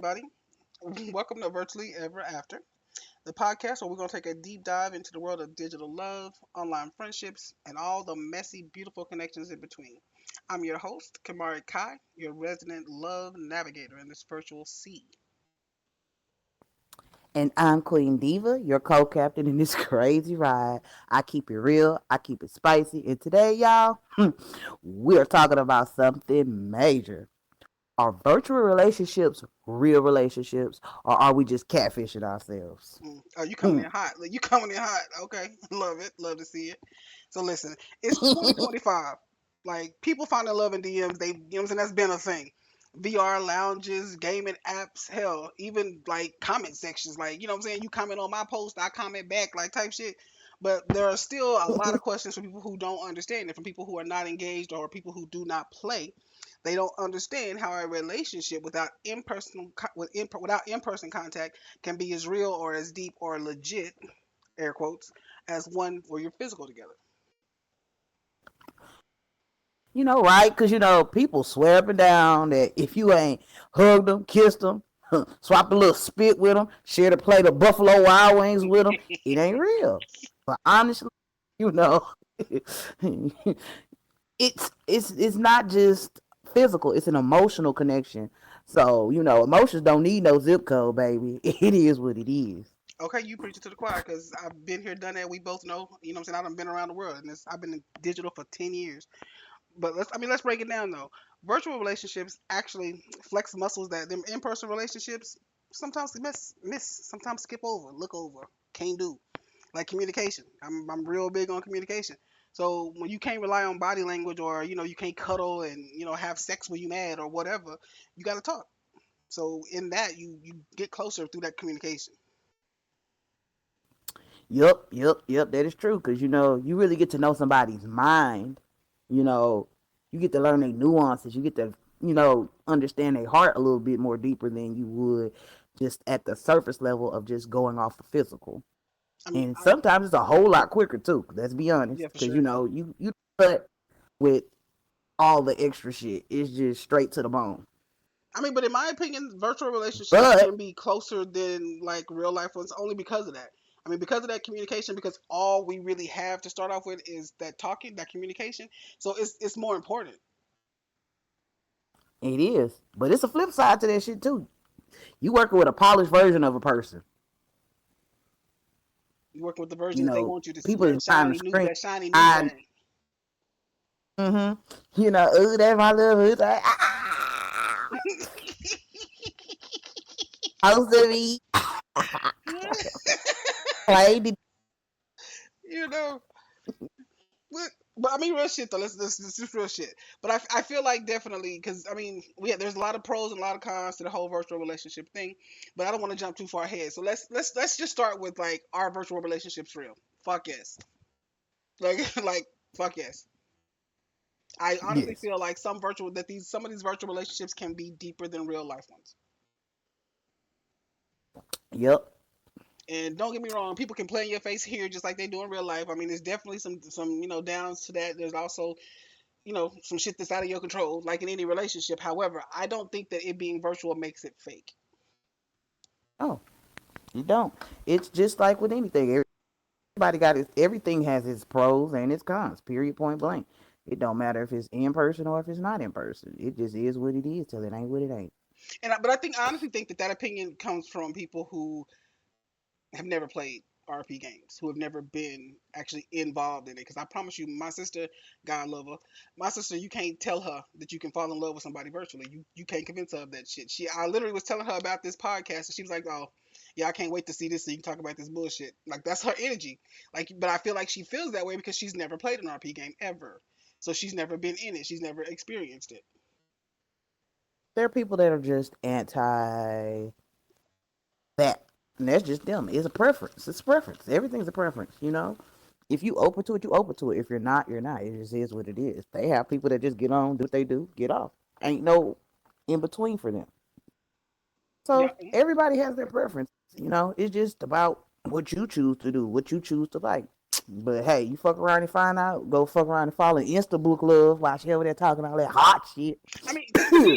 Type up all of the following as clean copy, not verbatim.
everybody. Welcome to Virtually Ever After, the podcast where we're going to take a deep dive into the world of digital love, online friendships, and all the messy, beautiful connections in between. I'm your host, Kamari Kai, your resident love navigator in this virtual sea. And I'm Queen Diva, your co-captain in this crazy ride. I keep it real, I keep it spicy. And today, y'all, we're talking about something major. Are virtual relationships real relationships, or are we just catfishing ourselves? Oh, you coming in hot. You coming in hot. Okay. Love it. Love to see it. So listen, it's 2025. Like people finding love in DMs, they you know what I'm saying, that's been a thing. VR lounges, gaming apps, hell, even like comment sections, like you know what I'm saying, you comment on my post, I comment back, like type shit. But there are still a lot of questions from people who don't understand it, from people who are not engaged or people who do not play. They don't understand how a relationship without without in-person contact can be as real or as deep or legit, air quotes, as one where you're physical together. Right? Because, people swear up and down that if you ain't hugged them, kissed them, swapped a little spit with them, shared a plate of Buffalo Wild Wings with them, it ain't real. But honestly, you know, it's not just physical; it's an emotional connection. So emotions don't need no zip code, baby. It is what it is. Okay, you preach it to the choir because I've been here, done that. We both know, you know what I'm saying? I've been around the world and I've been in digital for 10 years. But let's break it down though. Virtual relationships actually flex muscles that them in-person relationships sometimes miss, sometimes skip over, look over, can't do. Like communication. I'm real big on communication. So when you can't rely on body language or you can't cuddle and have sex when you mad or whatever, you got to talk. So in that you get closer through that communication. Yep. That is true because you really get to know somebody's mind. You know, you get to learn their nuances. You get to understand their heart a little bit more deeper than you would just at the surface level of just going off the physical. I mean, And sometimes it's a whole lot quicker too. Let's be honest, yeah, for because sure. you cut with all the extra shit. It's just straight to the bone. I mean, but in my opinion, virtual relationships But can be closer than like real life ones only because of that. I mean, because of that communication, because all we really have to start off with is that talking, that communication. So it's more important. it is. But it's a flip side to that shit too. You working with a polished version of a person. You working with the version that they want you to see, People is trying to scream. that shiny new thing. Ooh, that's my love. It's like, ah, close to me. Play the you know, but I mean, real shit though. Let's just real shit. But I feel like definitely because I mean, there's a lot of pros and a lot of cons to the whole virtual relationship thing. But I don't want to jump too far ahead. So let's just start with like, our virtual relationships real? Fuck yes. Like like fuck yes. I honestly yes. feel like some of these virtual relationships can be deeper than real life ones. Yep. And don't get me wrong, people can play in your face here just like they do in real life. I mean, there's definitely some downs to that. There's also some shit that's out of your control, like in any relationship. However, I don't think that it being virtual makes it fake. Oh, you don't. It's just like with anything. Everybody got it. Everything has its pros and its cons. Period. Point blank. It don't matter if it's in person or if it's not in person. It just is what it is till it ain't what it ain't. But I honestly think that opinion comes from people who have never played RP games, who have never been actually involved in it. Because I promise you, my sister, God love her, my sister, you can't tell her that you can fall in love with somebody virtually. You can't convince her of that shit. I literally was telling her about this podcast, and she was like, "Oh, yeah, I can't wait to see this so you can talk about this bullshit." Like that's her energy. Like, but I feel like she feels that way because she's never played an RP game ever, so she's never been in it. She's never experienced it. There are people that are just anti that. And that's just them. It's a preference. It's a preference. Everything's a preference. If you open to it, you open to it. If you're not, you're not. It just is what it is. They have people that just get on, do what they do, get off. Ain't no in between for them. Yeah, So everybody has their preference. It's just about what you choose to do, what you choose to like. But hey, you fuck around and find out. Go fuck around and fall in Insta book love while she over there talking all that hot shit. I mean,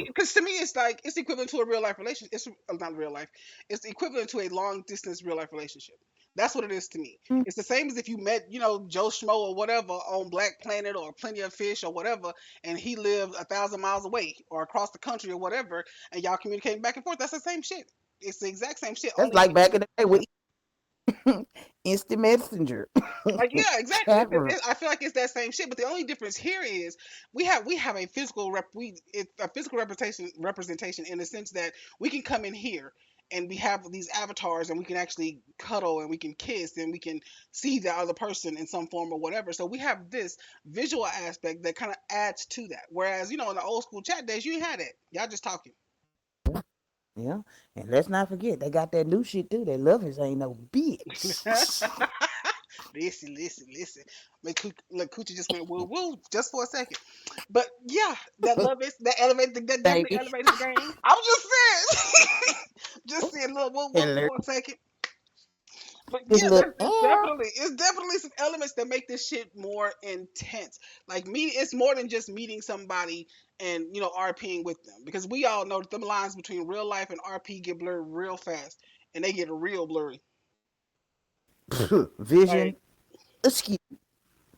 because to me, it's like it's equivalent to a real life relationship. It's not real life. It's equivalent to a long distance real life relationship. That's what it is to me. It's the same as if you met, Joe Schmo or whatever on Black Planet or Plenty of Fish or whatever, and he lived 1,000 miles away or across the country or whatever, and y'all communicating back and forth. That's the same shit. It's the exact same shit. That's Only like back in the day with instant messenger, like, yeah, exactly. chat room. I feel like it's that same shit, but the only difference here is we have a physical a physical representation in the sense that we can come in here and we have these avatars and we can actually cuddle and we can kiss and we can see the other person in some form or whatever. So we have this visual aspect that kind of adds to that. Whereas in the old school chat days, you ain't had that. Y'all just talking. Yeah, and let's not forget they got that new shit too. That lovers ain't no bitch. Listen. Look, Coochie just went woo woo just for a second. But yeah, that love is that elevated that definitely Baby, elevated the game. I was just saying, just saying, look, whoop whoop hello, for a second. But this yeah, little it's definitely some elements that make this shit more intense. Like me, it's more than just meeting somebody and RPing with them because we all know that the lines between real life and RP get blurred real fast, and they get real blurry. vision Like askew.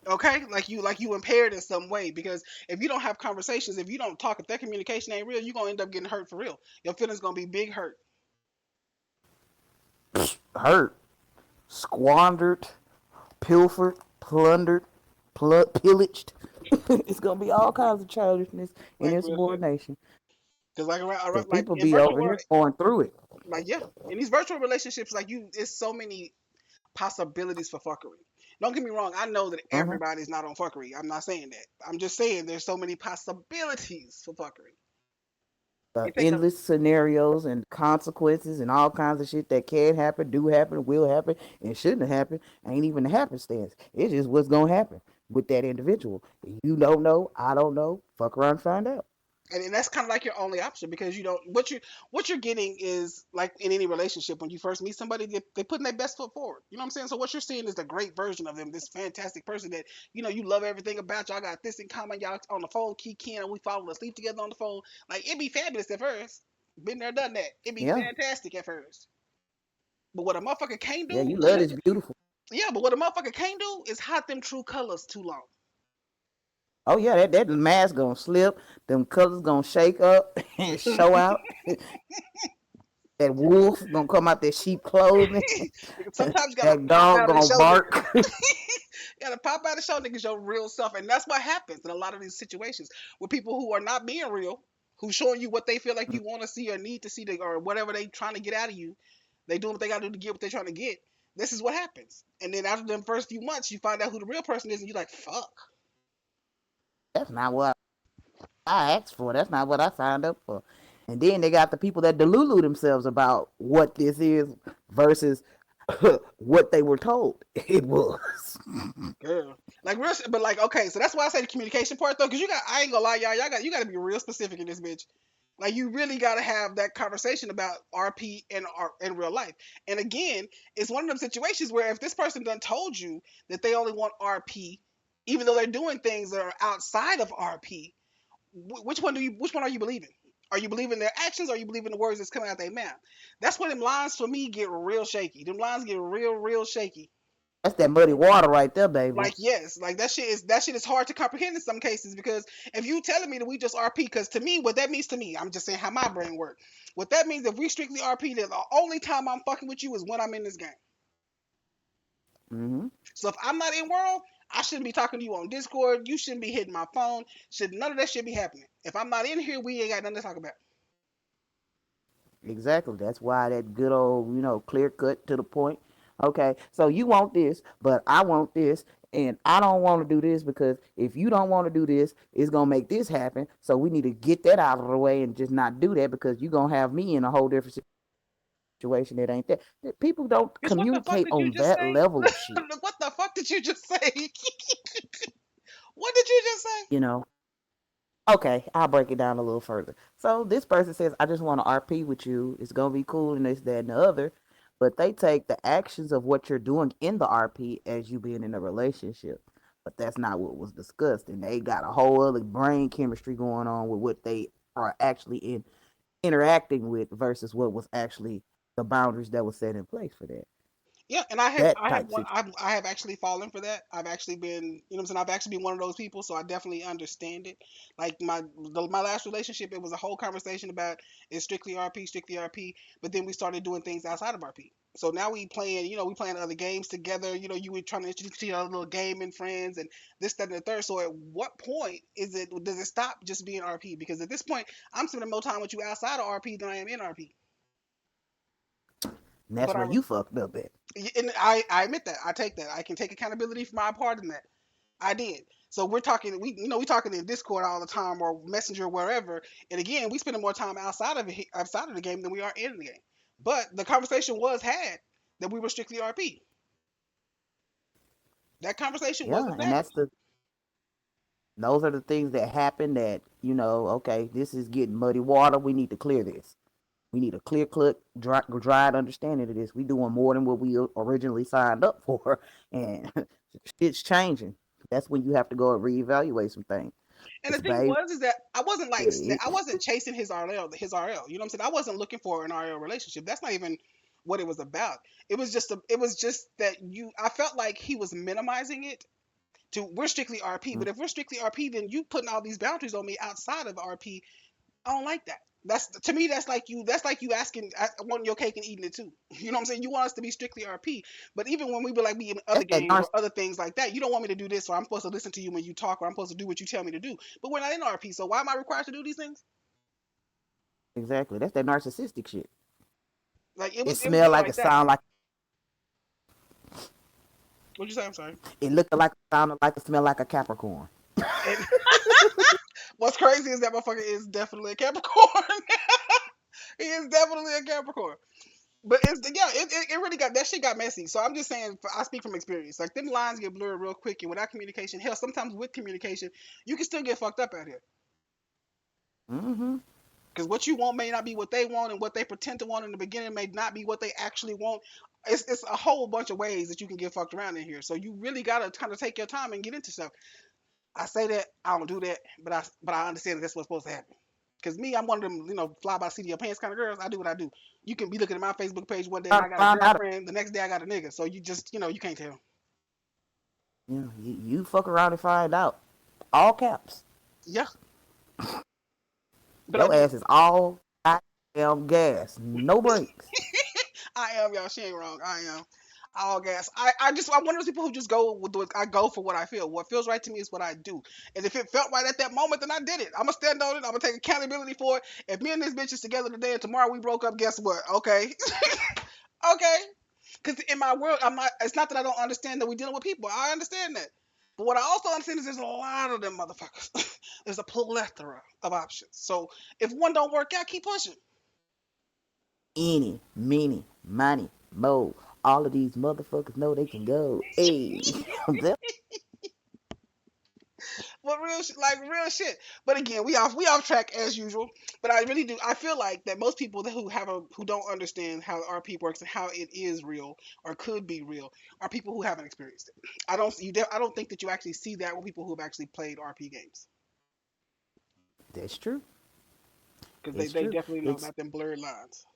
okay, like you impaired in some way because if you don't have conversations, if you don't talk, if that communication ain't real, you're gonna end up getting hurt for real. Your feelings gonna be big hurt. Hurt, squandered, pilfered, plundered, pillaged. It's gonna be all kinds of childishness and Like real shit. insubordination. Because Cause like people in be virtual over world, here going through it. like yeah, in these virtual relationships, like it's so many possibilities for fuckery. Don't get me wrong. I know that Uh-huh. everybody's not on fuckery. I'm not saying that. I'm just saying there's so many possibilities for fuckery. It take a Endless scenarios and consequences and all kinds of shit that can happen, do happen, will happen, and shouldn't have happened. Ain't even a happenstance. It's just what's gonna happen with that individual. You don't know, I don't know. Fuck around and find out. and that's kind of like your only option because you don't what you're getting is like in any relationship when you first meet somebody they're putting their best foot forward. You know what I'm saying? So what you're seeing is the great version of them, this fantastic person that you love everything about. Y'all got this in common. Y'all on the phone kicking and we falling asleep together on the phone. Like it'd be fabulous at first. Been there, done that. It'd be Yeah. fantastic at first. But what a motherfucker can't Yeah, do, you love this beautiful. yeah. But what a motherfucker can't do is hide them true colors too long. Oh yeah, that mask gonna slip, them colors gonna shake up and show out. That wolf gonna come out that sheep clothing. Sometimes you gotta That pop dog out and gonna show niggas. bark. You gotta pop out and show niggas your real self, and that's what happens in a lot of these situations with people who are not being real, who showing you what they feel like you want to see or need to see, or whatever they trying to get out of you. They doing what they gotta do to get what they're trying to get. This is what happens, and then after the first few months, you find out who the real person is, and you're like, "Fuck." That's not what I asked for. That's not what I signed up for. And then they got the people that delulu themselves about what this is versus what they were told it was. Girl. Like real, but like okay, so that's why I say the communication part though, because I ain't gonna lie, y'all got you got to be real specific in this bitch. Like you really got to have that conversation about RP and in real life. And again, it's one of them situations where if this person done told you that they only want RP, even though they're doing things that are outside of RP, which one are you believing? Are you believing their actions or are you believing the words that's coming out their mouth? That's when them lines for me get real shaky. Them lines get real shaky. That's that muddy water right there, baby. Like yes, like that shit is hard to comprehend in some cases because if you telling me that we just RP, because to me what that means to me, I'm just saying how my brain works. What that means if we strictly RP, that the only time I'm fucking with you is when I'm in this game. Mm-hmm. So if I'm not in world, I shouldn't be talking to you on Discord. You shouldn't be hitting my phone. Should none of that should be happening. If I'm not in here, we ain't got nothing to talk about. Exactly. That's why that good old, clear cut to the point. Okay, so you want this, but I want this, and I don't want to do this because if you don't want to do this, it's gonna make this happen. So we need to get that out of the way and just not do that because you're gonna have me in a whole different situation that ain't that. People don't Because what the fuck communicate did you on just that say? level of shit. What the fuck did you just say? What did you just say? You know. Okay, I'll break it down a little further. So this person says, I just want to RP with you. It's gonna be cool and this, that, and the other. but they take the actions of what you're doing in the RP as you being in a relationship. But that's not what was discussed, and they got a whole other brain chemistry going on with what they are actually interacting with versus what was actually the boundaries that was set in place for that Yeah, and that I have type one situation. I have actually fallen for that. I've actually been, you know what I'm saying, I've actually been one of those people, so I definitely understand it. Like my last relationship, it was a whole conversation about it's strictly RP, but then we started doing things outside of RP. So now we playing, we playing other games together. You were trying to introduce your little gaming friends and this, that, and the third. So at what point does it stop just being RP? Because at this point, I'm spending more time with you outside of RP than I am in RP. And that's But where you fucked up at. I admit that. I take that. I can take accountability for my part in that. I did. So we're talking. We talking in Discord all the time or Messenger wherever. And again, we spending more time outside of the game than we are in the game. But the conversation was had that we were strictly RP. That conversation was Yeah, and that's established. the those are the things that happen that okay, this is getting muddy water. We need to clear this. We need a clear cut, dried understanding of this. We doing more than what we originally signed up for, and it's changing. That's when you have to go and reevaluate some things. And the It's thing baby. was is that I wasn't chasing his RL. You know what I'm saying? I wasn't looking for an RL relationship. That's not even what it was about. It was just that I felt like he was minimizing it to we're strictly RP. But if we're strictly RP, then you putting all these boundaries on me outside of RP. I don't like that. That's to me. That's like you asking, wanting your cake and eating it too. You know what I'm saying? You want us to be strictly RP, but even when we be like be in other That's that games or narcissism. other things like that, you don't want me to do this, so I'm supposed to listen to you when you talk, or I'm supposed to do what you tell me to do. But we're not in RP, so why am I required to do these things? Exactly. That's that narcissistic shit. Like It it was smell getting like, it like that. sound like, What'd you say? I'm sorry. it looked like, it sounded like, it smelled like a Capricorn. And what's crazy is that motherfucker is definitely a Capricorn. He is definitely a Capricorn. But it really got that shit got messy. So I'm just saying, I speak from experience. Like them lines get blurred real quick, and without communication, hell, sometimes with communication, you can still get fucked up out here. Mm-hmm. Because what you want may not be what they want, and what they pretend to want in the beginning may not be what they actually want. It's a whole bunch of ways that you can get fucked around in here. So you really gotta kind of take your time and get into stuff. I say that I don't do that, but I understand that that's what's supposed to happen. Cause me, I'm one of them, fly by seat of your pants kind of girls. I do what I do. You can be looking at my Facebook page one day and Trying I to got a find out. girlfriend. The next day I got a nigga. So you just, you can't tell. You fuck around and find out. All caps. Yeah, but I Your do. ass is all goddamn gas. No brakes. I am, y'all. She ain't wrong. I am. All gas. I'm one of those people who just go with I go for what I feel. What feels right to me is what I do. And if it felt right at that moment, then I did it. I'm gonna stand on it. I'm gonna take accountability for it. If me and this bitch is together today and tomorrow we broke up, guess what? Okay, okay. Because in my world, I'm not. It's not that I don't understand that we're dealing with people. I understand that. But what I also understand is there's a lot of them motherfuckers. There's a plethora of options. So if one don't work out, keep pushing. Any, meeny, miny, mo. All of these motherfuckers know they can go. Hey. But like real shit. But again, we off track as usual. But I really do. I feel like that most people who don't understand how RP works and how it is real or could be real are people who haven't experienced it. I don't think that you actually see that with people who have actually played RP games That's true. because It's they true. definitely know It's about them blurred lines.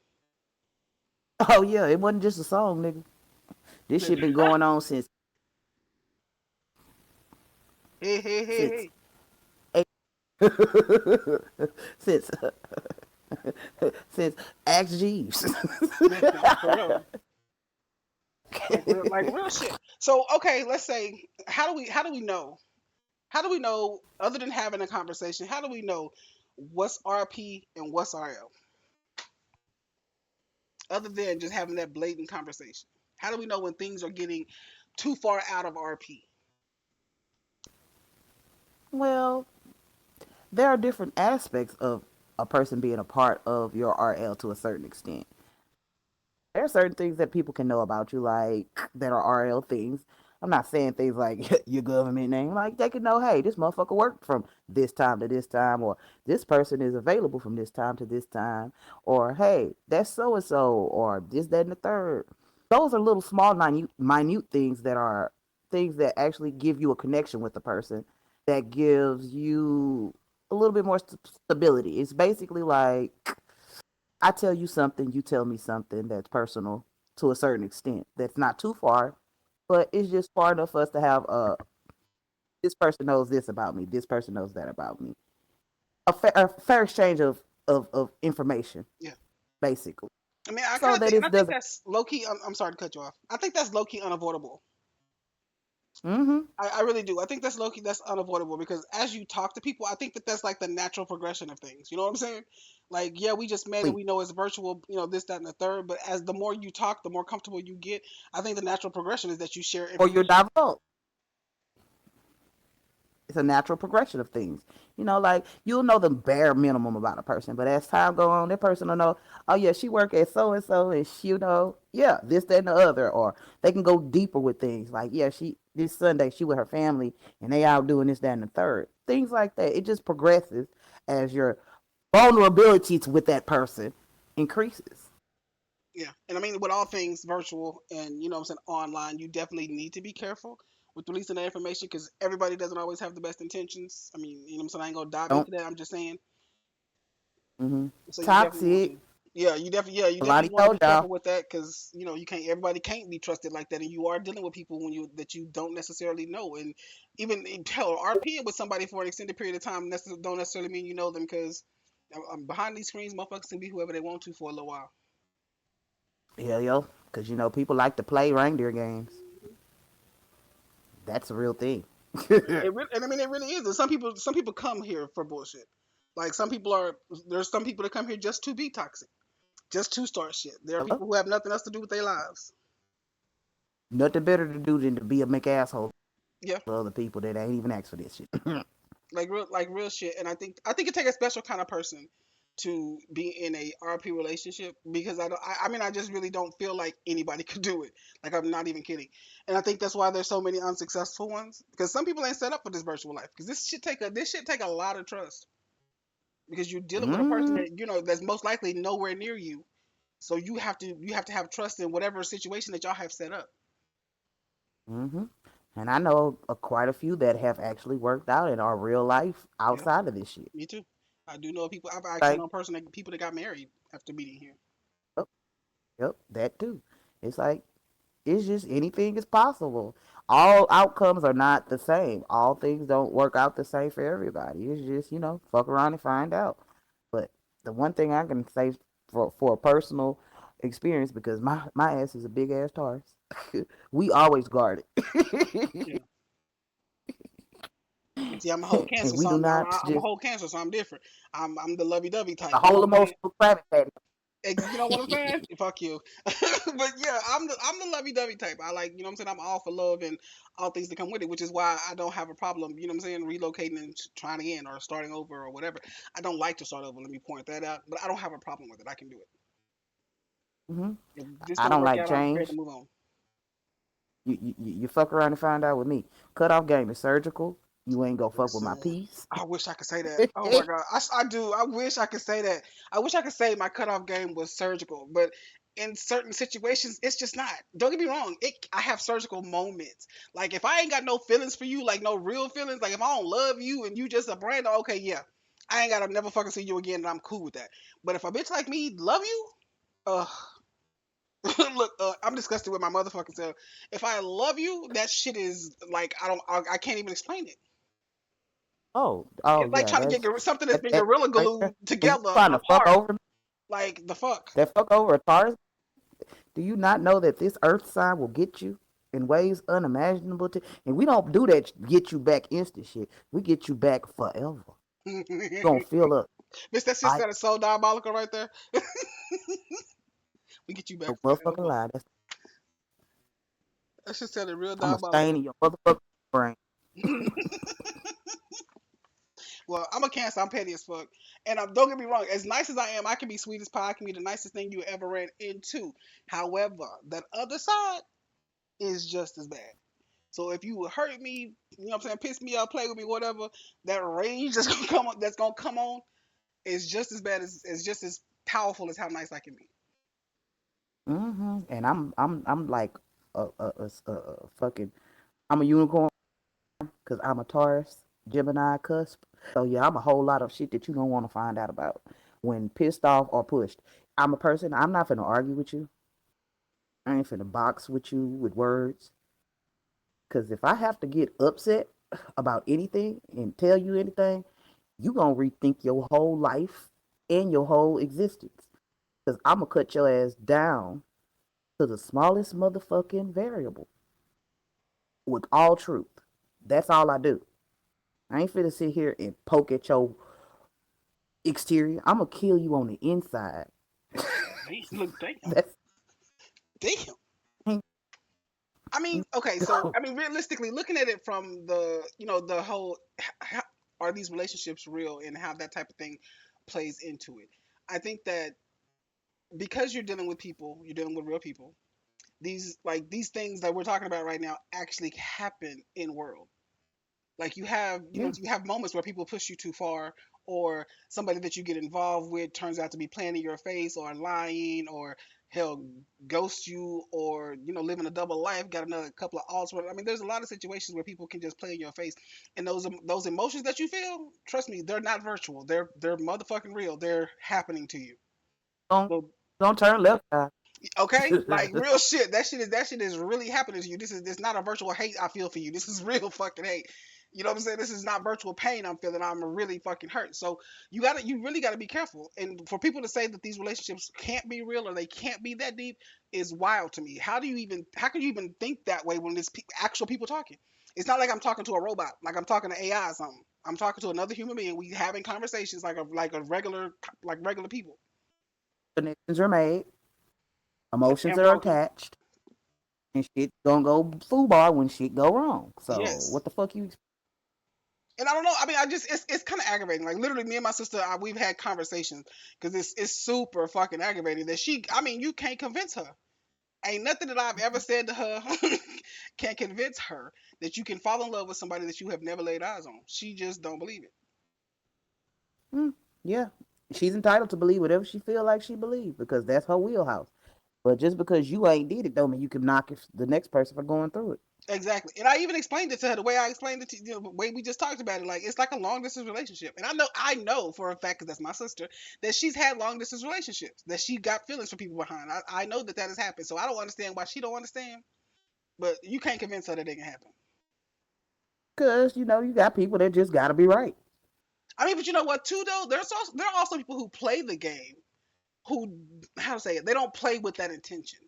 Oh yeah, it wasn't just a song, nigga. This shit been going on Hey, hey, hey, since hey. since since Axe Jeeves. Listen, for real. Like real shit. So okay, let's say how do we know? How do we know other than having a conversation? How do we know what's RP and what's RL? Other than just having that blatant conversation. How do we know when things are getting too far out of RP? Well, there are different aspects of a person being a part of your RL to a certain extent. There are certain things that people can know about you, like that are RL things. I'm not saying things like your government name. Like they can know, hey, this motherfucker worked from this time to this time, or this person is available from this time to this time, or hey, that's so and so, or this, that, and the third. Those are little small, minute things that are things that actually give you a connection with the person, that gives you a little bit more stability. It's basically like I tell you something, you tell me something that's personal to a certain extent. That's not too far, but it's just far enough for us to have this person knows this about me, this person knows that about me. A fair exchange of information, Yeah. basically, I mean, I kind so of that think, and I it think doesn't. that's low key. I'm sorry to cut you off. I think that's low key unavoidable. Mm-hmm. I really do. I think that's low key. That's unavoidable because as you talk to people, I think that that's like the natural progression of things. You know what I'm saying? Like, yeah, we just met and we know it's virtual. You know, this, that, and the third. But as the more you talk, the more comfortable you get. I think the natural progression is that you share Or you're information. divulged. It's a natural progression of things. Like you'll know the bare minimum about a person, but as time go on, that person will know, oh yeah, she work at so and so, and she, yeah, this, that, and the other, or they can go deeper with things. Like, yeah, she this Sunday she with her family, and they out doing this, that, and the third. Things like that. It just progresses as your vulnerability to with that person increases. Yeah, and I mean, with all things virtual and what I'm saying online, you definitely need to be careful with releasing that information because everybody doesn't always have the best intentions. I mean, what I'm saying, I ain't gonna dive Don't. into that. I'm just saying. Mm-hmm. So you definitely want Toxic. to, you A lot definitely of want to y'all, be y'all. careful with that because you can't. Everybody can't be trusted like that, and you are dealing with people when you that you don't necessarily know, and even hell, RPing with somebody for an extended period of time don't necessarily mean you know them because behind these screens, motherfuckers can be whoever they want to for a little while. Yeah, yo, because people like to play reindeer games. That's a real thing. And I mean, it really is. And some people come here for bullshit. Like there's some people that come here just to be toxic, just to start shit. There are Hello? people who have nothing else to do with their lives. Nothing better to do than to be a McAsshole Yeah, to other people that ain't even asked for this shit. like real shit. And I think it takes a special kind of person to be in a RP relationship because I mean I just really don't feel like anybody could do it. Like I'm not even kidding. And I think that's why there's so many unsuccessful ones because some people ain't set up for this virtual life because this shit take a lot of trust because you're dealing with a person Mm-hmm. that that's most likely nowhere near you. So you have to have trust in whatever situation that y'all have set up. Mm-hmm. And I know quite a few that have actually worked out in our real life Yeah, outside of this shit. me too. I do know people. I've actually Like, known people that got married after meeting here. yep, yep, that too. It's like, it's just anything is possible. All outcomes are not the same. All things don't work out the same for everybody. It's just, fuck around and find out. But the one thing I can say for a personal experience, because my ass is a big ass Taurus, we always guard it. Yeah. And see, I'm a whole And cancer, we so do not I'm a just whole cancer, so I'm different. I'm the lovey dovey a type. You know whole what I'm saying? emotional Krabby Patty. You know what I'm saying? Fuck you. But yeah, I'm the lovey dovey type. I like, what I'm saying, I'm all for love and all things that come with it, which is why I don't have a problem, what I'm saying, relocating and trying again or starting over or whatever. I don't like to start over, let me point that out, but I don't have a problem with it. I can do it. Hmm. If this I don't don't work like out, I'm prepared to change. move on. You fuck around and find out with me. Cutoff game is surgical. You ain't gonna fuck with my Listen, peace. I wish I could say that. Oh my god, I do. I wish I could say that. I wish I could say my cutoff game was surgical, but in certain situations, it's just not. Don't get me wrong. I have surgical moments. Like if I ain't got no feelings for you, like no real feelings, like if I don't love you and you just a brand, okay, yeah, I ain't gotta never fucking see you again, and I'm cool with that. But if a bitch like me love you, uh, look, I'm disgusted with my motherfucking self. If I love you, that shit is like I can't even explain it. Oh It's like yeah, trying to get something that's been gorilla right there. glued And you together trying to fuck apart. over me? Like the fuck. That fuck over a Taurus? Do you not know that this Earth sign will get you in ways unimaginable? And we don't do that get you back instant shit. We get you back forever. You gonna Bitch, feel a that shit like that is so diabolical right there. We get you a back motherfucking forever. lie. That shit sounded real I'm a stain diabolical. in your motherfucking brain. Well, I'm a cancer. I'm petty as fuck. And don't get me wrong. As nice as I am, I can be sweet as pie. I can be the nicest thing you ever ran into. However, that other side is just as bad. So if you hurt me, you know what I'm saying, piss me off, play with me, whatever, that rage that's gonna come on, is just as bad as just as powerful as how nice I can be. And I'm like a fucking I'm a unicorn because I'm a Taurus, Gemini cusp. So yeah, I'm a whole lot of shit that you don't want to find out about when pissed off or pushed. I'm a person. I'm not finna argue with you. I ain't finna box with you with words. Cause if I have to get upset about anything and tell you anything, you gonna rethink your whole life and your whole existence. Cause I'm gonna cut your ass down to the smallest motherfucking variable with all truth. That's all I do. I ain't finna sit here and poke at your exterior. I'm gonna kill you on the inside. Look, damn, That's damn. I mean, okay, so I mean, realistically, looking at it from the, the whole, how, are these relationships real and how that type of thing plays into it. I think that because you're dealing with people, you're dealing with real people. These things that we're talking about right now actually happen in world. Like yeah. you have moments where people push you too far, or somebody that you get involved with turns out to be playing in your face, or lying, or hell, ghost you, or living a double life, got another couple of alts. I mean, there's a lot of situations where people can just play in your face, and those emotions that you feel, trust me, they're not virtual. They're motherfucking real. They're happening to you. Don't So don't turn left eye. okay, like real shit. That shit is really happening to you. This not a virtual hate I feel for you. This is real fucking hate. You know what I'm saying? This is not virtual pain I'm feeling. I'm really fucking hurt. So you really gotta be careful. And for people to say that these relationships can't be real or they can't be that deep is wild to me. How can you even think that way when there's actual people talking? It's not like I'm talking to a robot, like I'm talking to AI or something. I'm talking to another human being. We having conversations like a regular people. Connections are made, emotions And are broken. attached, and shit gonna go foobar when shit go wrong. So Yes. what the fuck you? And I don't know. I mean, I just it's kind of aggravating. Like literally, me and my sister, we've had conversations because it's super fucking aggravating that she. I mean, you can't convince her. Ain't nothing that I've ever said to her can convince her that you can fall in love with somebody that you have never laid eyes on. She just don't believe it. Hmm, yeah, she's entitled to believe whatever she feel like she believe because that's her wheelhouse. But just because you ain't did it, don't mean you can knock the next person for going through it. Exactly. And I even explained it to her the way I explained it to the way we just talked about it. Like it's like a long distance relationship. And I know for a fact, because that's my sister, that she's had long distance relationships, that she got feelings for people behind. I know that has happened. So I don't understand why she don't understand. But you can't convince her that it can happen. Cause you got people that just gotta be right. I mean, but you know what? Too though, there are also people who play the game who, how to say it, they don't play with that intention.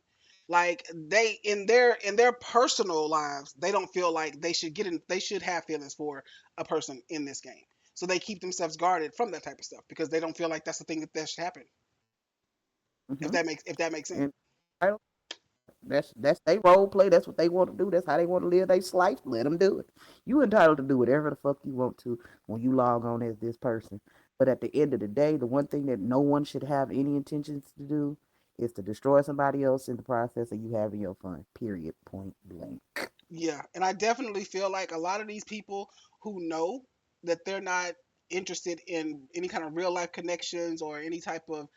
Like they in their personal lives, they don't feel like they should have feelings for a person in this game. So they keep themselves guarded from that type of stuff because they don't feel like that's the thing that should happen. If Mm-hmm. that makes sense. And that's they role play. That's what they want to do. That's how they want to live their life. Let them do it. You entitled to do whatever the fuck you want to when you log on as this person. But at the end of the day, the one thing that no one should have any intentions to do is to destroy somebody else in the process of you having your fun. Period. Point blank. Yeah, and I definitely feel like a lot of these people who know that they're not interested in any kind of real life connections or any type of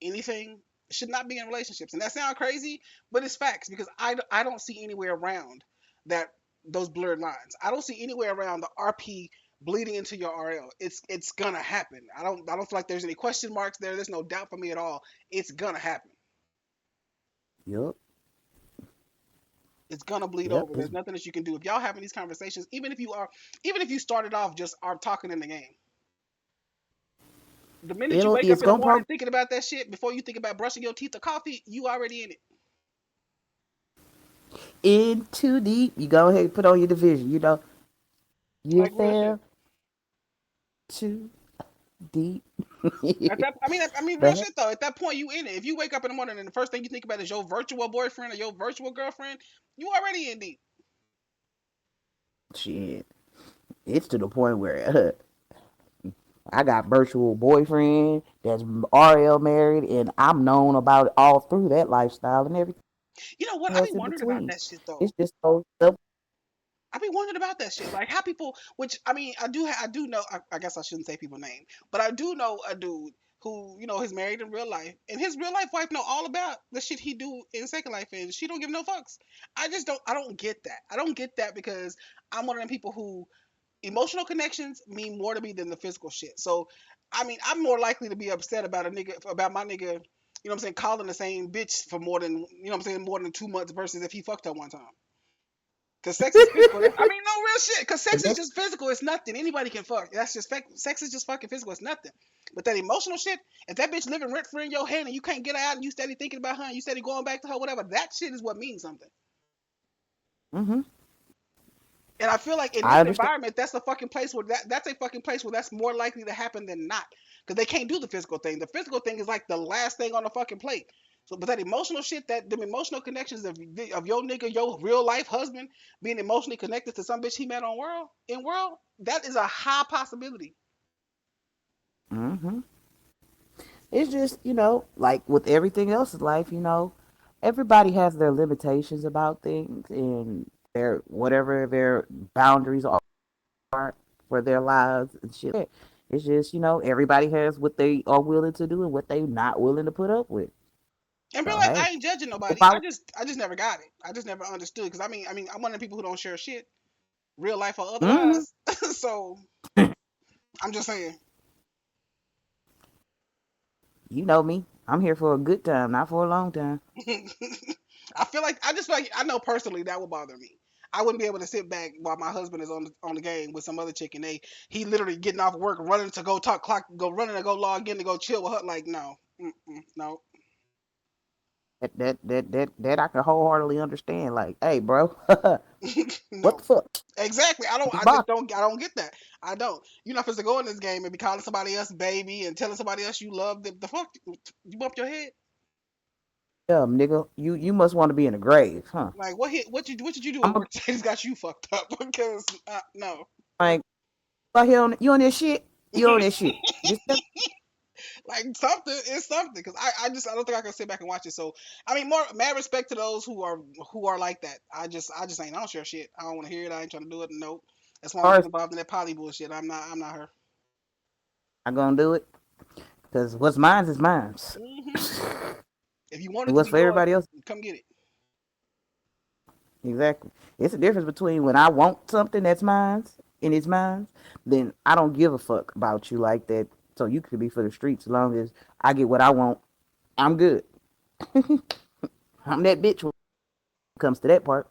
anything should not be in relationships. And that sounds crazy, but it's facts because I don't see anywhere around that those blurred lines. I don't see anywhere around the RP bleeding into your RL. It's gonna happen. I don't feel like there's any question marks there. There's no doubt for me at all. It's gonna happen. Yup. It's gonna bleed Yep. over. There's nothing that you can do if y'all having these conversations. Even if you started off just are talking in the game. The minute you wake up It's in the gonna morning thinking about that shit before you think about brushing your teeth or coffee, you already in it. in too deep. You go ahead and put on your division. You Like real shit. fell too deep. At that, I mean, real But shit though. At that point, you in it. If you wake up in the morning and the first thing you think about is your virtual boyfriend or your virtual girlfriend, you already in deep. shit, it's to the point where I got virtual boyfriend that's RL married, and I'm known about it all through that lifestyle and everything You know what? I be else in wondering about between. that shit though. It's just so stuff. I be wondering about that shit. Like how people, which I mean, I do know. I guess I shouldn't say people name, but I do know a dude who, is married in real life, and his real life wife know all about the shit he do in Second Life, and she don't give no fucks. I just don't. I don't get that. I don't get that because I'm one of them people who emotional connections mean more to me than the physical shit. So, I mean, I'm more likely to be upset about a nigga about my nigga. You know what I'm saying? Calling the same bitch for more than more than 2 months versus if he fucked her one time. Cause sex is physical. I mean, no real shit. Cause sex is That's just physical. It's nothing. Anybody can fuck. That's just sex is just fucking physical. It's nothing. But that emotional shit, if that bitch living rent free in your head and you can't get her out and you steady thinking about her and you steady going back to her, whatever, that shit is what means something. mm-hmm. And I feel like in I this understand. environment, that's a fucking place where that's a fucking place where that's more likely to happen than not. Because they can't do the physical thing. The physical thing is like the last thing on the fucking plate. So, but that emotional shit, that them emotional connections of your nigga, your real life husband being emotionally connected to some bitch he met on world, that is a high possibility. Mm-hmm. It's just, like with everything else in life, everybody has their limitations about things and their whatever their boundaries are for their lives and shit. It's just, everybody has what they are willing to do and what they not willing to put up with. In real So life, hey, I ain't judging if nobody. I I just never got it. I just never understood. Because I mean, I'm one of the people who don't share shit, real life or mm, otherwise. So I'm just saying. you know me, I'm here for a good time, not for a long time. I just feel like I know personally that would bother me. I wouldn't be able to sit back while my husband is on the game with some other chick and he literally getting off work, running to go talk clock, go running to go log in to go chill with her. Like no, no, That I can wholeheartedly understand. Like, hey, bro, what no. the fuck? Exactly. You I boss. just don't. I don't get that. I don't. You're not supposed to go in this game and be calling somebody else baby and telling somebody else you love them. The fuck you bump your head. Yeah, nigga, you must want to be in the grave, huh? Like what did you do I'm at a, work that got you fucked up? Because no. like, out here you on this shit, you on this shit. Just Like something, it's something. Because I don't think I can sit back and watch it. So I mean, more mad respect to those who are like that. I just ain't. I don't share shit. I don't want to hear it. I ain't trying to do it. Nope. That's why I don't get first, involved in that poly bullshit. I'm not her. I'm gonna do it because what's mine is mine, Hmm. If you want it and to what's be for yours, everybody else. come get it. Exactly. It's a difference between when I want something that's mine and it's mine, then I don't give a fuck about you like that. So you could be for the streets as long as I get what I want. I'm good. I'm that bitch when it comes to that part.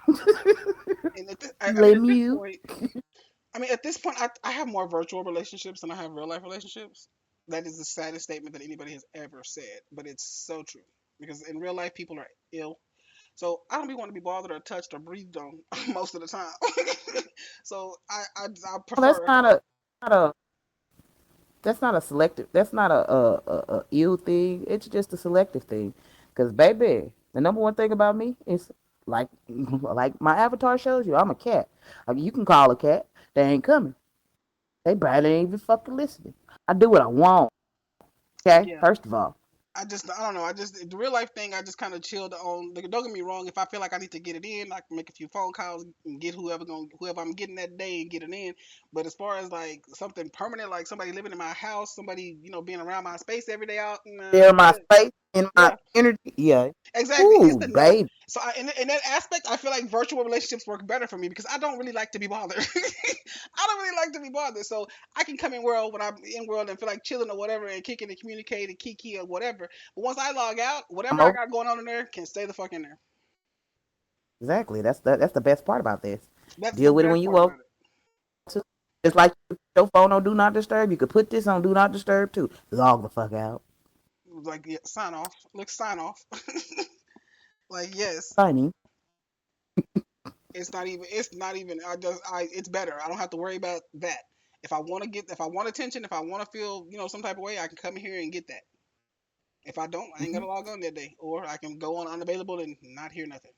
And You I mean, let at me this you. point, I have more virtual relationships than I have real life relationships. That is the saddest statement that anybody has ever said, but it's so true. Because in real life, people are ill. So I don't be want to be bothered or touched or breathed on most of the time. So I Well, that's prefer. not a that's not a selective. That's not a ill thing. It's just a selective thing. Cause baby, the number one thing about me is like like my avatar shows you. I'm a cat. Like you can call a cat. They ain't coming. They barely ain't even fucking listening. I do what I want. Okay. Yeah. First of all, I don't know. I just the real life thing. I just kind of chilled on. Like, don't get me wrong. If I feel like I need to get it in, I can make a few phone calls and get whoever I'm getting that day and get it in. But as far as like something permanent, like somebody living in my house, somebody being around my space every day out, nah, share my space and my yeah, energy. Yeah. exactly. It's Ooh, the no. baby. So in that aspect, I feel like virtual relationships work better for me because I don't really like to be bothered. I don't really like to be bothered. So I can come in world when I'm in world and feel like chilling or whatever and kicking and communicate and kiki or whatever. But once I log out, whatever I'm I over. got going on in there can stay the fuck in there. Exactly. That's the best part about this. That's the Deal with it when best you part want about it. to. Just like you put your phone on do not disturb, you could put this on do not disturb too. Log the fuck out. Like yeah, sign off. Look, sign off. Like yes, Funny. it's not even. It's not even. It's better. I don't have to worry about that. If I want attention, if I want to feel, some type of way, I can come here and get that. If I don't, I ain't Hmm. gonna log on that day, or I can go on unavailable and not hear nothing.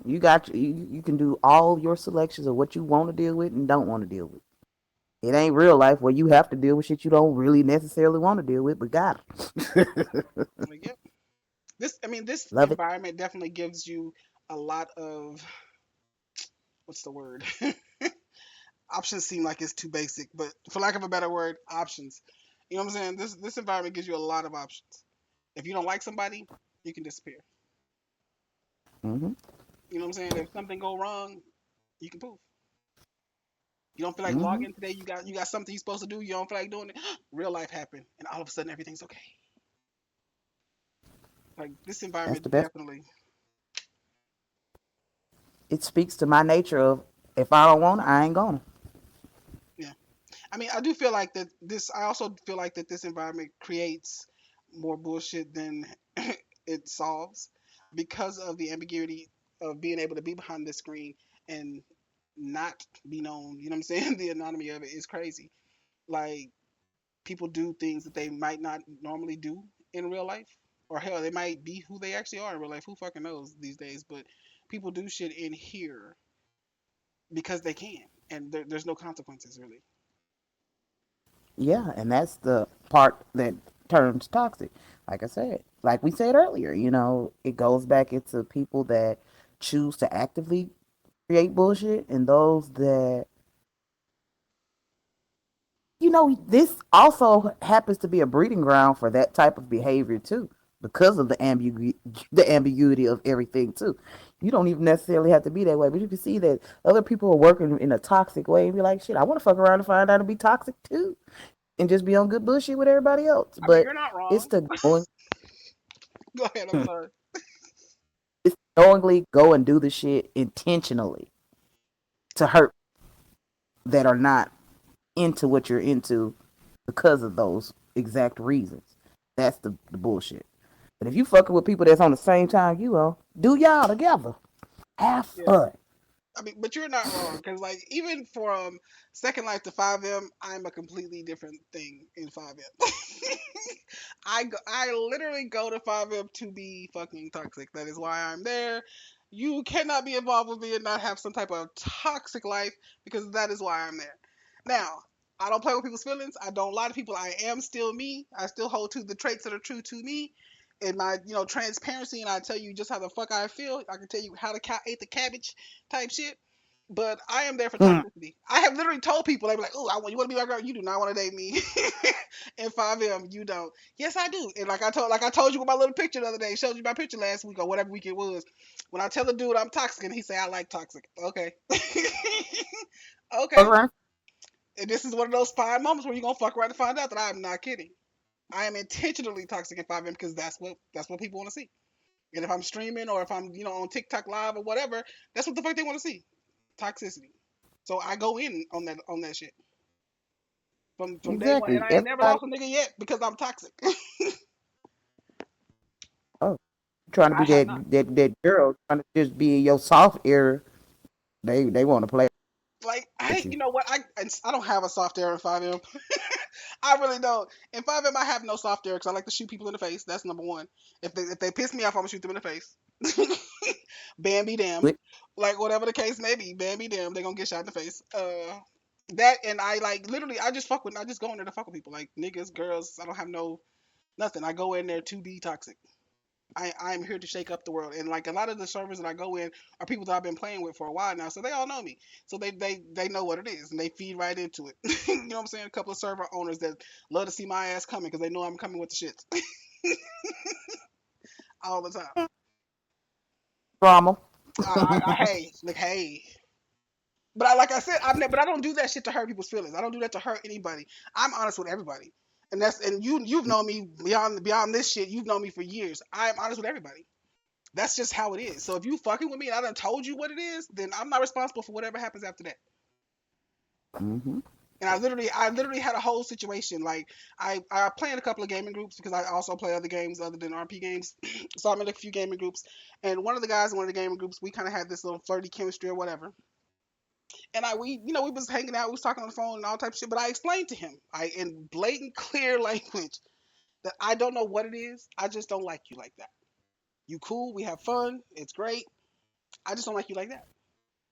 You got you can do all your selections of what you want to deal with and don't want to deal with. It ain't real life where you have to deal with shit you don't really necessarily want to deal with, but got it. Like, yep. This Love it. environment definitely gives you a lot of what's the word? Options seem like it's too basic, but for lack of a better word, options. You know what I'm saying? This environment gives you a lot of options. If you don't like somebody, you can disappear. Hmm. You know what I'm saying? If something go wrong, you can poof. You don't feel like Hmm. logging today. You got something you're supposed to do. You don't feel like doing it. Real life happened, and all of a sudden everything's okay. Like this That's environment the best. definitely. It speaks to my nature of if I don't want it, I ain't gonna. Yeah. I mean, I do feel like that this. I also feel like that this environment creates more bullshit than it solves because of the ambiguity of being able to be behind this screen and not be known. You know what I'm saying? The anonymity of it is crazy. Like people do things that they might not normally do in real life, or hell, they might be who they actually are in real life. Who fucking knows these days? But people do shit in here because they can, and there's no consequences really. Yeah, and that's the part that turns toxic. Like I said, like we said earlier, it goes back into people that choose to actively create bullshit and those that this also happens to be a breeding ground for that type of behavior too, because of the ambiguity of everything too. You don't even necessarily have to be that way, but you can see that other people are working in a toxic way and be like, shit, I want to fuck around and find out and be toxic too, and just be on good bullshit with everybody else. I mean, But you're not it's wrong. the going, Go ahead. I'm sorry. it's knowingly go and do the shit intentionally to hurt that are not into what you're into because of those exact reasons. That's the bullshit. But if you fucking with people that's on the same time you are, do y'all together. Have Yeah. fun. I mean, but you're not wrong because, like, even from Second Life to FiveM, I'm a completely different thing in FiveM. I literally go to FiveM to be fucking toxic. That is why I'm there. You cannot be involved with me and not have some type of toxic life because that is why I'm there. Now, I don't play with people's feelings. I don't lie to people. I am still me. I still hold to the traits that are true to me and my transparency, and I tell you just how the fuck I feel. I can tell you how the cow ate the cabbage type shit. But I am there for Hmm. toxicity. I have literally told people, they be like, "Oh, you want to be my girl? You do not want to date me." And 5M, you don't. Yes, I do. And like I told you with my little picture the other day, showed you my picture last week or whatever week it was. When I tell a dude I'm toxic, and he say I like toxic. Okay. Okay. Okay. And this is one of those fine moments where you're gonna fuck around and find out that I'm not kidding. I am intentionally toxic in 5M because that's what people want to see. And if I'm streaming or if I'm on TikTok live or whatever, that's what the fuck they want to see. Toxicity. So I go in on that shit from day one, and Exactly. I ain't never Everybody. lost a nigga yet because I'm toxic. Oh, trying to I be have that not. that girl trying to just be in your soft area. They want to play Like with you. you know what? I don't have a soft air in 5M. I really don't. In 5M, I have no soft air because I like to shoot people in the face. That's number one. If they piss me off, I'm gonna shoot them in the face. Bam be damned. But Like whatever the case may be, bam be damned. They gonna get shot in the face. That and I like literally, I just go in there to fuck with people like niggas, girls. I don't have no nothing. I go in there to be toxic. I'm here to shake up the world, and like a lot of the servers that I go in are people that I've been playing with for a while now, so they all know me, so they know what it is, and they feed right into it. You know what I'm saying? A couple of server owners that love to see my ass coming because they know I'm coming with the shits all the time. drama. Hey, look, hey. But like I said, but I don't do that shit to hurt people's feelings. I don't do that to hurt anybody. I'm honest with everybody, and you've known me beyond this shit. You've known me for years. I'm honest with everybody. That's just how it is. So if you fucking with me and I done told you what it is, then I'm not responsible for whatever happens after that. Hmm. And I literally had a whole situation. Like I play in a couple of gaming groups because I also play other games other than RP games. So I'm in a few gaming groups. And one of the guys in one of the gaming groups, we kind of had this little flirty chemistry or whatever. And we was hanging out, we was talking on the phone and all type of shit. But I explained to him, in blatant, clear language, that I don't know what it is. I just don't like you like that. You cool, we have fun, it's great. I just don't like you like that.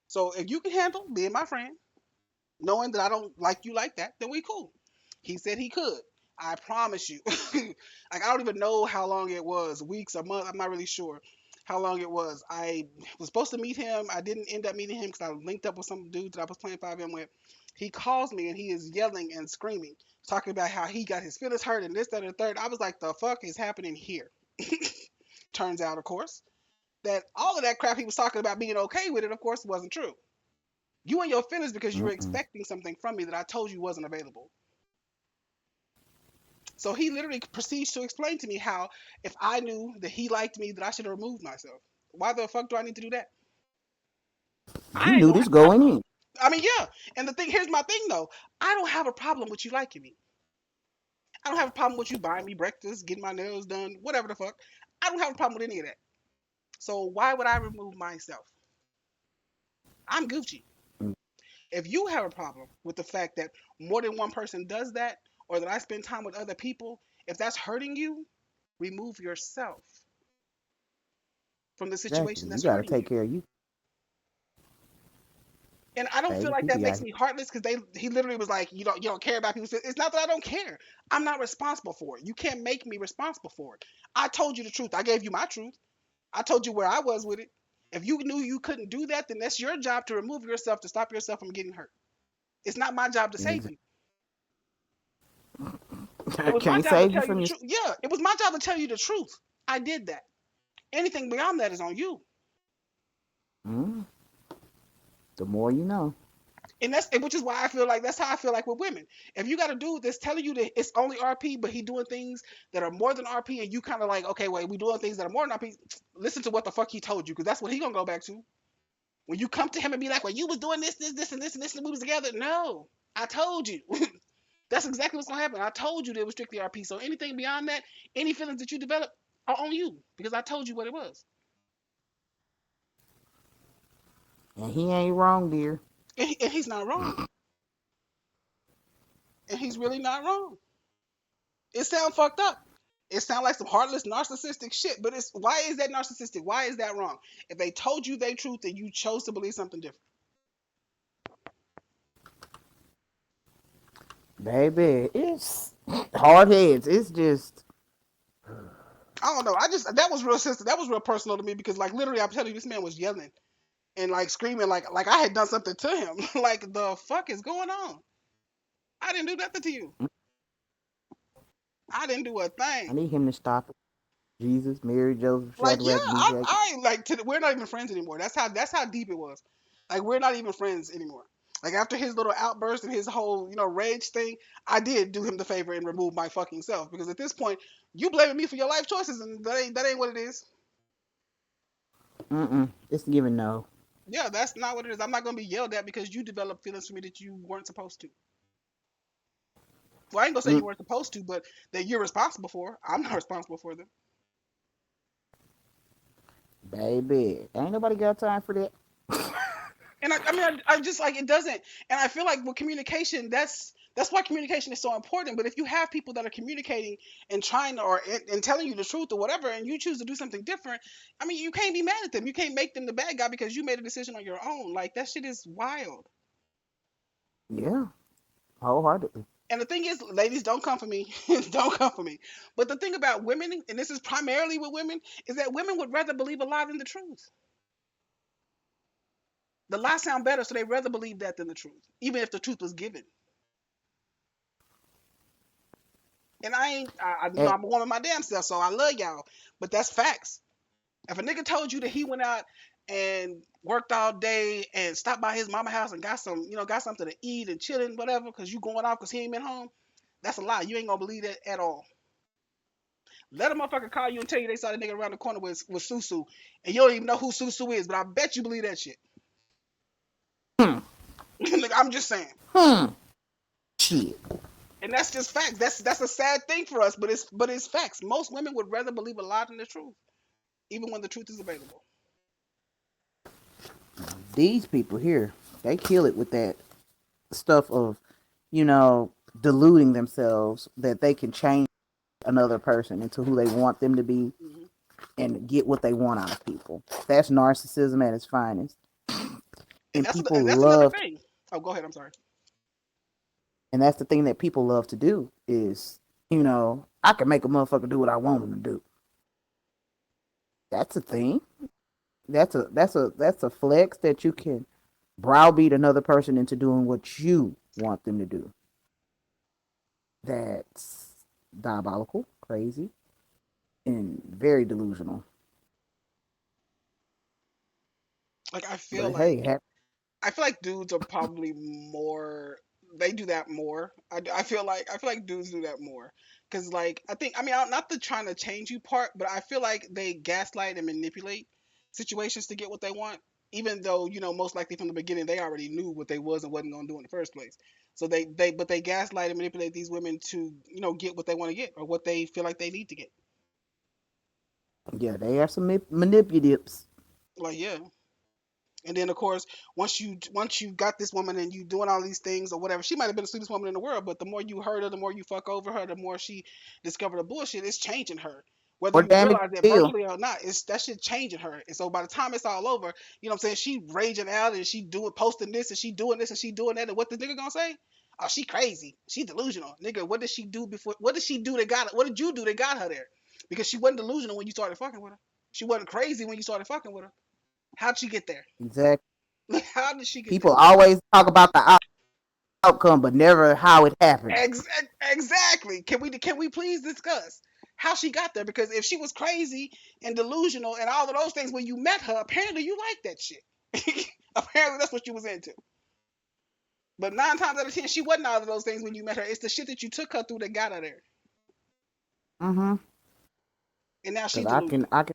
So if you can handle being my friend, knowing that I don't like you like that, then we cool. He said he could. I promise you. Like I don't even know how long it was, weeks or months. I'm not really sure. how long it was. I was supposed to meet him. I didn't end up meeting him because I linked up with some dude that I was playing FiveM with. He calls me and he is yelling and screaming, talking about how he got his feelings hurt and this, that, and the third. I was like, the fuck is happening here? Turns out, of course, that all of that crap he was talking about being okay with it, of course, wasn't true. You and your feelings because you were Mm-mm. expecting something from me that I told you wasn't available. So he literally proceeds to explain to me how if I knew that he liked me, that I should have removed myself. Why the fuck do I need to do that? You I ain't knew gonna this have a problem. going in. I mean, yeah. And the thing here's my thing though. I don't have a problem with you liking me. I don't have a problem with you buying me breakfast, getting my nails done, whatever the fuck. I don't have a problem with any of that. So why would I remove myself? I'm Gucci. If you have a problem with the fact that more than one person does that, or that I spend time with other people, if that's hurting you, remove yourself from the situation Exactly. You that's got to hurting take you. care of you, And I don't feel baby. like People that be out makes here. me heartless because he literally was like, you don't care about people. It's not that I don't care. I'm not responsible for it. You can't make me responsible for it. I told you the truth. I gave you my truth. I told you where I was with it. If you knew you couldn't do that, then that's your job to remove yourself to stop yourself from getting hurt. It's not my job to save you. Exactly. It was my Can't job to save you tell you from the your. truth. Yeah, it was my job to tell you the truth. I did that. Anything beyond that is on you. Mm, the more you know. And that's which is why I feel like that's how I feel like with women. If you got a dude that's telling you that it's only RP, but he doing things that are more than RP, and you kind of like, okay, wait, we doing things that are more than RP. Listen to what the fuck he told you, because that's what he gonna go back to. When you come to him and be like, well, you was doing this, this, this, and this, and this, and we was together. No, I told you. That's exactly what's gonna happen. I told you that it was strictly RP. So anything beyond that, any feelings that you develop are on you, because I told you what it was, And he ain't wrong, dear. and he's not wrong, and he's really not wrong. It sounds fucked up. It sounds like some heartless, narcissistic shit. But it's why is that narcissistic? Why is that wrong? If they told you their truth and you chose to believe something different, Baby, it's hard heads. It's just, I don't know. I just that was real sensitive. That was real personal to me because like literally, I'm telling you, this man was yelling and like screaming like I had done something to him. Like the fuck is going on? I didn't do nothing to you. I didn't do a I thing. need him to stop it. Jesus, Mary, Joseph, Like yeah, Shadrach, Meshach. I like we're not even friends anymore. That's how deep it was. Like we're not even friends anymore. Like after his little outburst and his whole rage thing, I did do him the favor and remove my fucking self because at this point you blaming me for your life choices and that ain't what it is. Mm-mm. It's given no. Yeah, that's not what it is. I'm not gonna be yelled at because you developed feelings for me that you weren't supposed to. Well, I ain't gonna say you Mm, weren't supposed to, but that you're responsible for. I'm not responsible for them. baby, ain't nobody got time for that. And I mean, I just like it doesn't. And I feel like with communication, that's why communication is so important. But if you have people that are communicating and trying to, or and telling you the truth or whatever, and you choose to do something different, I mean, you can't be mad at them. You can't make them the bad guy because you made a decision on your own. Like that shit is wild. Yeah, wholeheartedly. And the thing is, ladies, don't come for me. Don't come for me. But the thing about women, and this is primarily with women, is that women would rather believe a lie than the truth. The lie sound better, so they rather believe that than the truth, even if the truth was given. And I ain't, And, I'm a woman my damn self, so I love y'all. But that's facts. If a nigga told you that he went out and worked all day and stopped by his mama house and got got something to eat and chilling, whatever, because you going off because he ain't been home, that's a lie. You ain't gonna believe that at all. Let a motherfucker call you and tell you they saw the nigga around the corner with Susu, and you don't even know who Susu is, but I bet you believe that shit. hmm, Like, I'm just saying. hmm, shit. And that's just facts. That's a sad thing for us, but it's facts. Most women would rather believe a lie than the truth, even when the truth is available. These people here, they kill it with that stuff of, you know, deluding themselves that they can change another person into who they want them to be Hmm. and get what they want out of people. That's narcissism at its finest. And And that's people and that's another love, thing. Oh, go ahead. I'm sorry. and that's the thing that people love to do is, I can make a motherfucker do what I want him to do. That's a thing. That's a flex that you can browbeat another person into doing what you want them to do. That's diabolical, crazy, and very delusional. Like But hey, I feel like dudes are probably more. They do that more. I feel like dudes do that more because I think I mean not the trying to change you part, but I feel like they gaslight and manipulate situations to get what they want, even though most likely from the beginning they already knew what they was and wasn't gonna do in the first place. So they gaslight and manipulate these women to get what they want to get or what they feel like they need to get. yeah, they are some manipulatives. Like yeah. And then of course, once you got this woman and you doing all these things or whatever, she might have been the sweetest woman in the world, but the more you hurt her, the more you fuck over her, the more she discovered the bullshit. It's changing her, whether Or you damage realize that still. verbally or not. It's that shit changing her. And so by the time it's all over, what I'm saying, she raging out and she doing posting this and she doing this and she doing that. And what the nigga gonna say? Oh, she crazy. She delusional, nigga. What did she do before? What did she do that got? What did you do that got her there? Because she wasn't delusional when you started fucking with her. She wasn't crazy when you started fucking with her. How'd she get there? Exactly. How did she get People there? always talk about the outcome, but never how it happened. Exactly. Can we please discuss how she got there? Because if she was crazy and delusional and all of those things when you met her, apparently you like that shit. Apparently that's what you was into. But 9 times out of 10, she wasn't all of those things when you met her. It's the shit that you took her through that got her there, Mm-hmm. and now Because she's I can, delusional. I can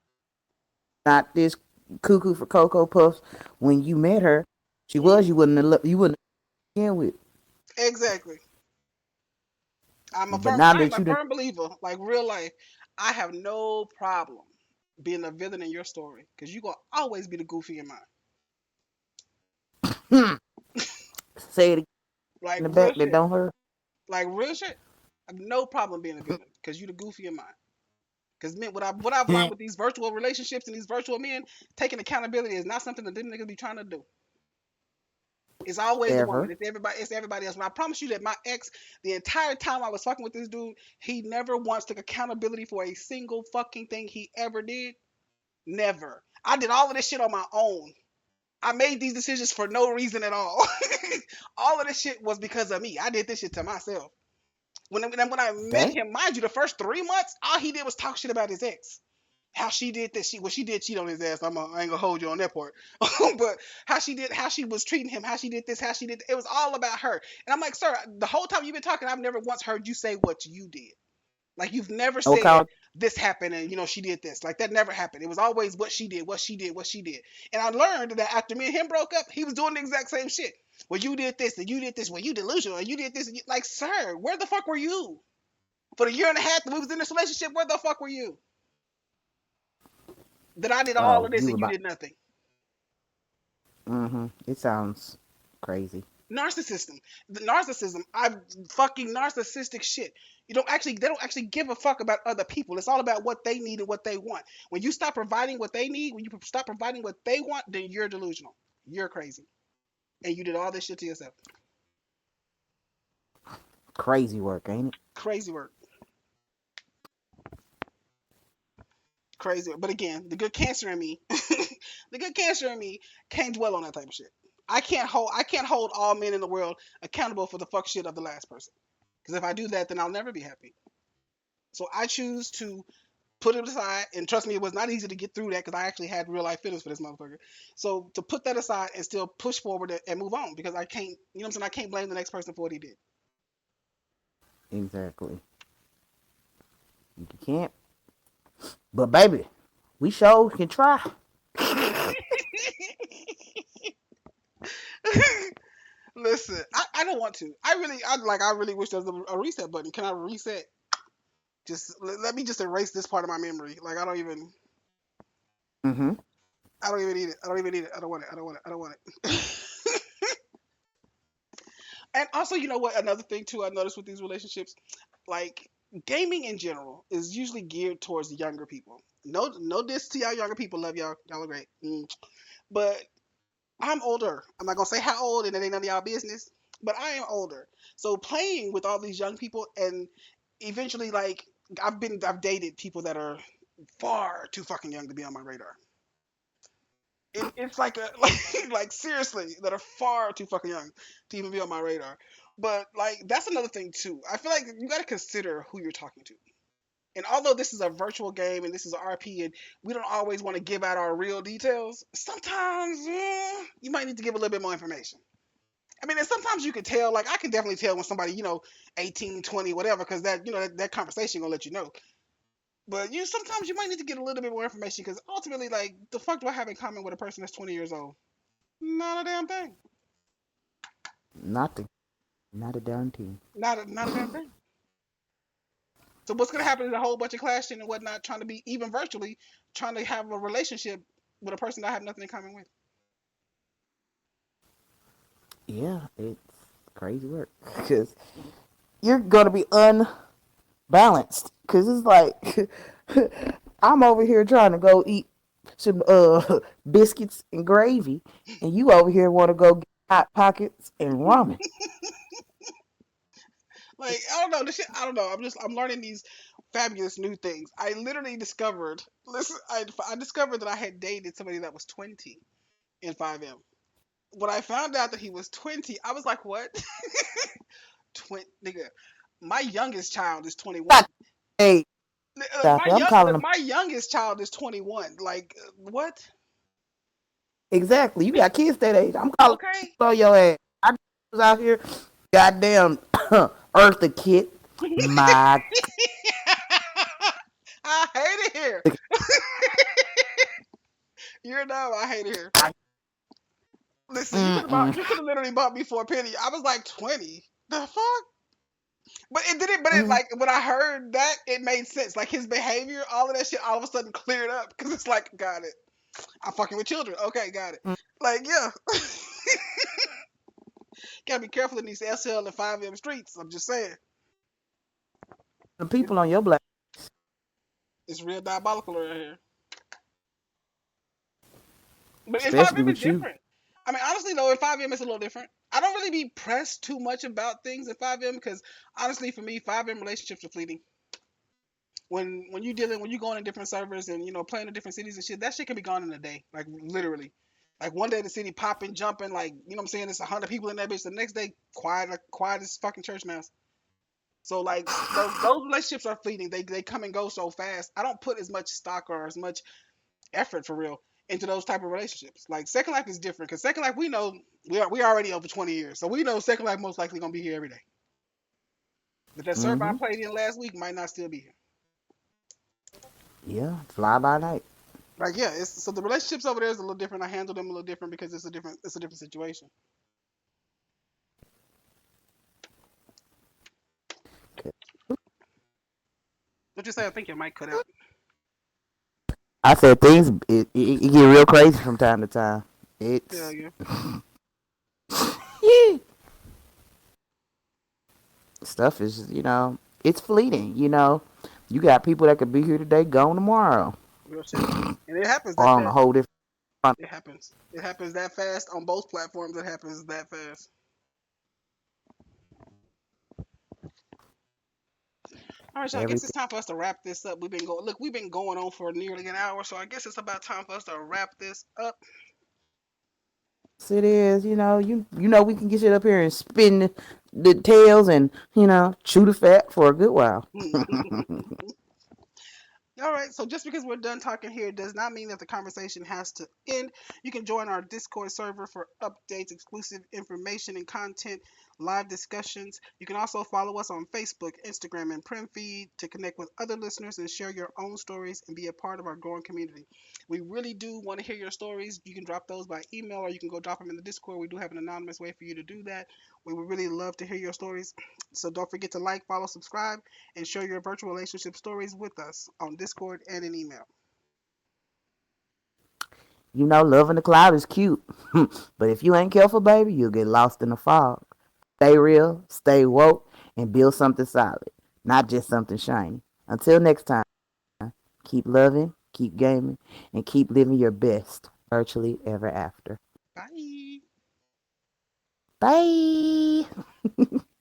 not this cuckoo for Cocoa Puffs. When you met her, she was Hmm. you wouldn't have begin with. Exactly. But now I am that a you done, firm believer, like real life. I have no problem being a villain in your story because you gonna always be the goofy in mine. say it Like in the real back that shit. don't hurt. Like real shit. I have no problem being a villain because you the goofy in mine. Because man, what I've learned with these virtual relationships and these virtual men, taking accountability is not something that them niggas be trying to do. It's always the woman. Ever. It's everybody else. And I promise you that my ex, the entire time I was fucking with this dude, he never once took accountability for a single fucking thing he ever did. Never. I did all of this shit on my own. I made these decisions for no reason at all. All of this shit was because of me. I did this shit to myself. When I met Dang. him, mind you, the first 3 months, all he did was talk shit about his ex. How she did this, she did cheat on his ass. I ain't gonna hold you on that part, but how she was treating him, how she did this, how she did. It was all about her, and I'm like, sir, the whole time you've been talking, I've never once heard you say what you did. Like you've never Okay. said this happened and she did this. Like that never happened. It was always what she did, what she did, what she did. And I learned that after me and him broke up, he was doing the exact same shit. Well, you did this, and you did this. Well, you delusional, and you did this. Like, sir, where the fuck were you for the year and a half that we was in this relationship? Where the fuck were you? That I did all Oh, of this you and you about. did nothing. Mm-hmm. It sounds crazy. Narcissism, the narcissism. I fucking narcissistic shit. They don't actually give a fuck about other people. It's all about what they need and what they want. When you stop providing what they need, when you stop providing what they want, then you're delusional. You're crazy, and you did all this shit to yourself. Crazy work, ain't it? Crazy work. Crazy work. But again, the good cancer in me, the good cancer in me can't dwell on that type of shit. I can't hold all men in the world accountable for the fuck shit of the last person. Because if I do that, then I'll never be happy. So I choose to put it aside, and trust me, it was not easy to get through that because I actually had real life feelings for this motherfucker. So to put that aside and still push forward and move on because I can't, what I'm saying, I can't blame the next person for what he did. Exactly. You can't. But baby, we sure can try. Listen, I don't want to. I really wish there was a reset button. Can I reset? Just let me just erase this part of my memory. Like Mm-hmm. I don't even need it. I don't even need it. I don't want it. I don't want it. I don't want it. And also, you know what? Another thing too, I noticed with these relationships, like gaming in general, is usually geared towards younger people. No diss to y'all younger people. Love y'all. Y'all are great. But I'm older. I'm not gonna say how old, and it ain't none of y'all business. But I am older. So playing with all these young people, and eventually, like I've dated people that are far too fucking young to be on my radar. It's like a like seriously that are far too fucking young to even be on my radar. But like that's another thing too. I feel like you got to consider who you're talking to. And although this is a virtual game and this is an RP and we don't always want to give out our real details, sometimes you might need to give a little bit more information. I mean, and sometimes you can tell, like I can definitely tell when somebody, 18, 20, whatever, because that, that conversation gonna let you know. But sometimes you might need to get a little bit more information because ultimately, like, the fuck do I have in common with a person that's 20 years old? Not a damn thing. Nothing. Not a darn thing. Not a damn thing. So what's gonna happen is a whole bunch of clashing and whatnot, trying to be even virtually, trying to have a relationship with a person that I have nothing in common with. Yeah, it's crazy work because you're gonna be unbalanced. Because it's like I'm over here trying to go eat some biscuits and gravy, and you over here want to go get hot pockets and ramen. Like I don't know this shit. I don't know. I'm learning these fabulous new things. I literally discovered. Listen, I discovered that I had dated somebody that was 20 in FiveM. When I found out that he was 20, I was like, what? 20, nigga. My youngest child is 21. Hey, Like stop my it! I'm young, calling like them my youngest child is 21. Like what? exactly. You got kids that age. I'm calling Okay. on your ass. I was out here, goddamn Eartha Kit. My I hate it here. You're dumb. I hate it here. Listen, mm-mm. you could have literally bought me for a penny. I was like 20. The fuck? But it didn't. But it Mm. like when I heard that, it made sense. Like his behavior, all of that shit, all of a sudden cleared up because it's like, got it. I'm fucking with children. Okay, got it. Like yeah, gotta be careful in these SL and 5M streets. I'm just saying, The people on your black, it's real diabolical around here. But in especially 5M is with you. different. I mean, honestly though, in 5M it's a little different. I don't really be pressed too much about things in 5M because honestly, for me, 5M relationships are fleeting. When you dealing when you going in different servers and playing in different cities and shit, that shit can be gone in a day, like literally. Like one day the city popping, jumping, like what I'm saying, it's 100 people in that bitch. The next day, quiet, like quiet as fucking church mouse. So like those relationships are fleeting. They come and go so fast. I don't put as much stock or as much effort for real into those type of relationships. Like Second Life is different because Second Life we know we already over 20 years, so we know Second Life most likely gonna be here every day. But that server I Mm-hmm. played in last week might not still be here. Yeah, fly by night. Like yeah, it's so the relationships over there is a little different. I handle them a little different because it's a different situation. What you say? I think your mic cut out. I said things it get real crazy from time to time. Hell It's yeah. yeah, stuff is it's fleeting. You got people that could be here today, gone tomorrow, Real shit. And it happens or that on a fast. whole different front. It happens. It happens that fast on both platforms. It happens that fast. All right, so I guess it's Everything. time for us to wrap this up. We've been going on for nearly an hour, so I guess it's about time for us to wrap this up. Yes, it is. We can get shit up here and spin the tails and chew the fat for a good while. All right, so just because we're done talking here does not mean that the conversation has to end. You can join our Discord server for updates, exclusive information and content, live discussions. You can also follow us on Facebook, Instagram, and PrimFeed to connect with other listeners and share your own stories and be a part of our growing community. We really do want to hear your stories. You can drop those by email or you can go drop them in the Discord. We do have an anonymous way for you to do that. We would really love to hear your stories. So don't forget to like, follow, subscribe, and share your virtual relationship stories with us on Discord and in email. Love in the cloud is cute, but if you ain't careful, baby, you'll get lost in the fog. Stay real, stay woke, and build something solid, not just something shiny. Until next time, keep loving, keep gaming, and keep living your best virtually ever after. Bye. Bye.